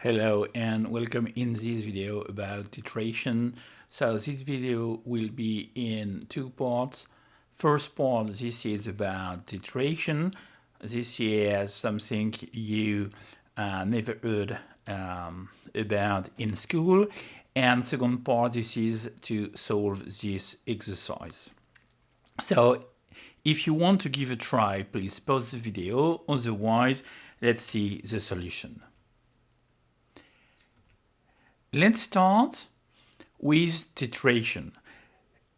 Hello and welcome in this video about titration. So this video will be in two parts. First part, this is about titration. This is something you never heard about in school. And second part, this is to solve this exercise. So if you want to give a try, please pause the video. Otherwise, let's see the solution. Let's start with titration.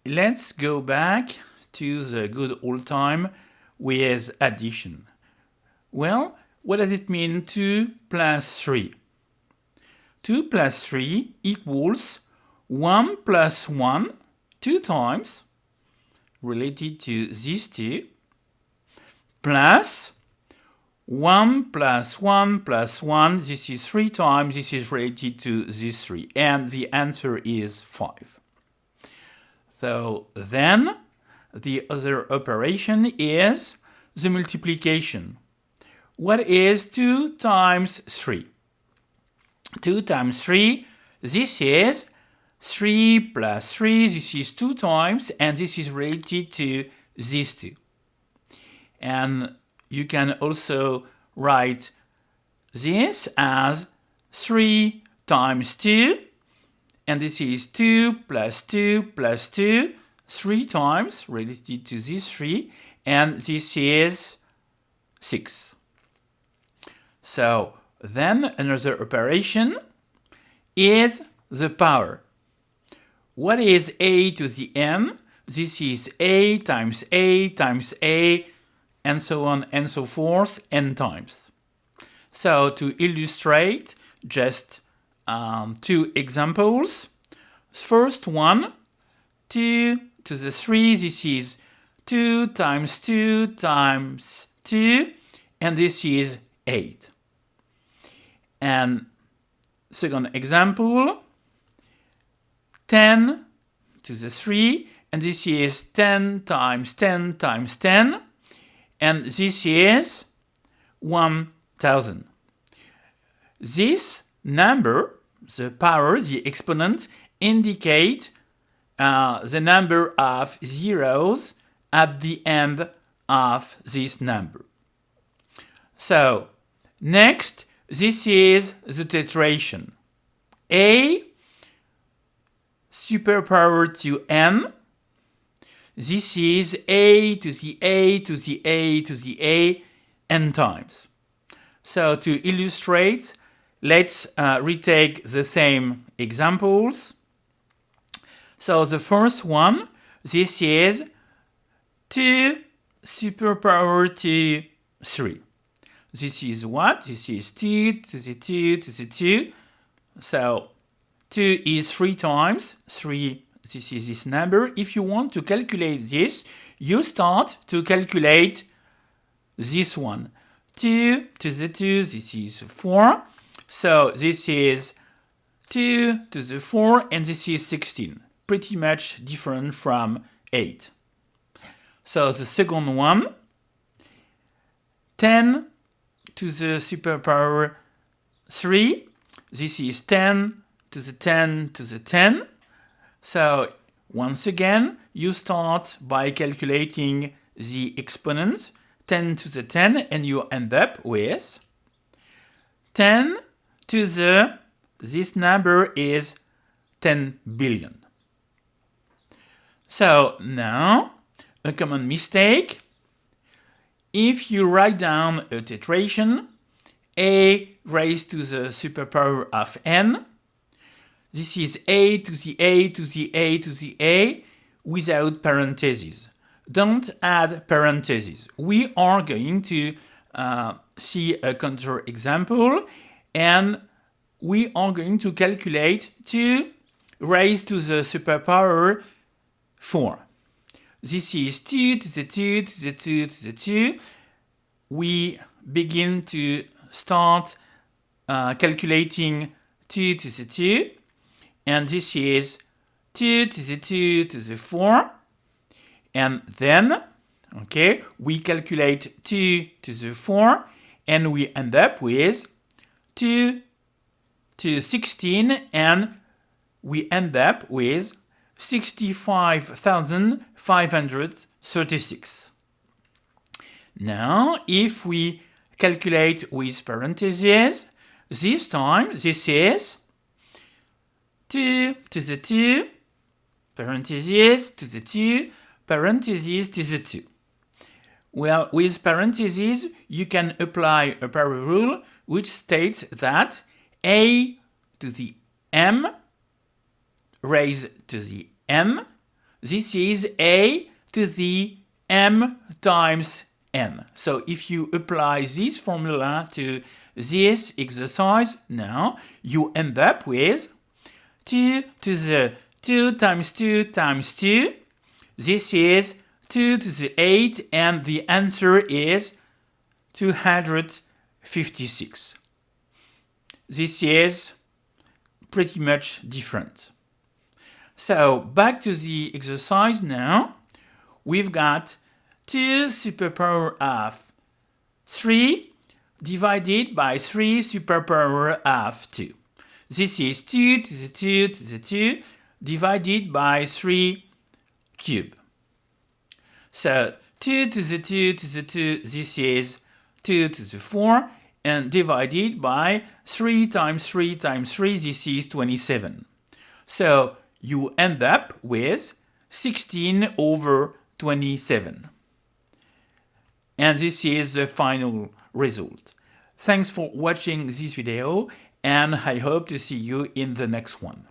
Let's go back to the good old time with addition. Well, what does it mean 2 plus 3? 2 plus 3 equals 1 plus 1, 2 times, related to these two, plus 1 plus 1 plus 1, this is 3 times, this is related to these 3, and the answer is 5. So then, the other operation is the multiplication. What is 2 times 3? 2 times 3, this is 3 plus 3, this is 2 times, and this is related to these two. And you can also write this as 3 times 2, and this is 2 plus 2 plus 2, 3 times related to these 3, and this is 6. So then another operation is the power. What is a to the n? This is a times a times a, and so on and so forth, n times. So to illustrate, just two examples. First one, 2 to the 3, this is 2 times 2 times 2, and this is 8. And second example, 10 to the 3, and this is 10 times 10 times 10, and this is 1000. This number, the power, the exponent, indicate the number of zeros at the end of this number. So, next, this is the tetration. A superpower to n. This is a to the a to the a to the a n times. So to illustrate, let's retake the same examples. So the first one, this is 2 superpower to 3. This is what? This is 2 to the 2 to the 2. So 2 is 3 times 3. This is this number. If you want to calculate this, you start to calculate this one. 2 to the 2, this is 4. So this is 2 to the 4, and this is 16. Pretty much different from 8. So the second one, 10 to the superpower 3. This is 10 to the 10 to the 10. So once again, you start by calculating the exponents, 10 to the 10, and you end up with 10 to the, this number is 10 billion. So now, a common mistake. If you write down a tetration, a raised to the superpower of n, this is a to the a to the a to the a without parentheses. Don't add parentheses. We are going to see a counterexample, and we are going to calculate 2 raised to the superpower 4. This is 2 to the 2 to the 2 to the 2. We begin to start calculating 2 to the 2. And this is 2 to the 2 to the 4. And then, okay, we calculate 2 to the 4, and we end up with 2 to 16, and we end up with 65,536. Now, if we calculate with parentheses, this time this is 2 to the 2, parentheses to the 2, parentheses to the 2. Well, with parentheses, you can apply a power rule which states that a to the m raised to the m, this is a to the m times n. So if you apply this formula to this exercise, now you end up with 2 to the 2 times 2 times 2. This is 2 to the 8, and the answer is 256. This is pretty much different. So back to the exercise now. We've got 2 superpower of 3 divided by 3 superpower of 2. This is 2 to the 2 to the 2 divided by 3 cube. So 2 to the 2 to the 2, this is 2 to the 4, and divided by 3 times 3 times 3, this is 27. So you end up with 16 over 27. And this is the final result. Thanks for watching this video, and I hope to see you in the next one.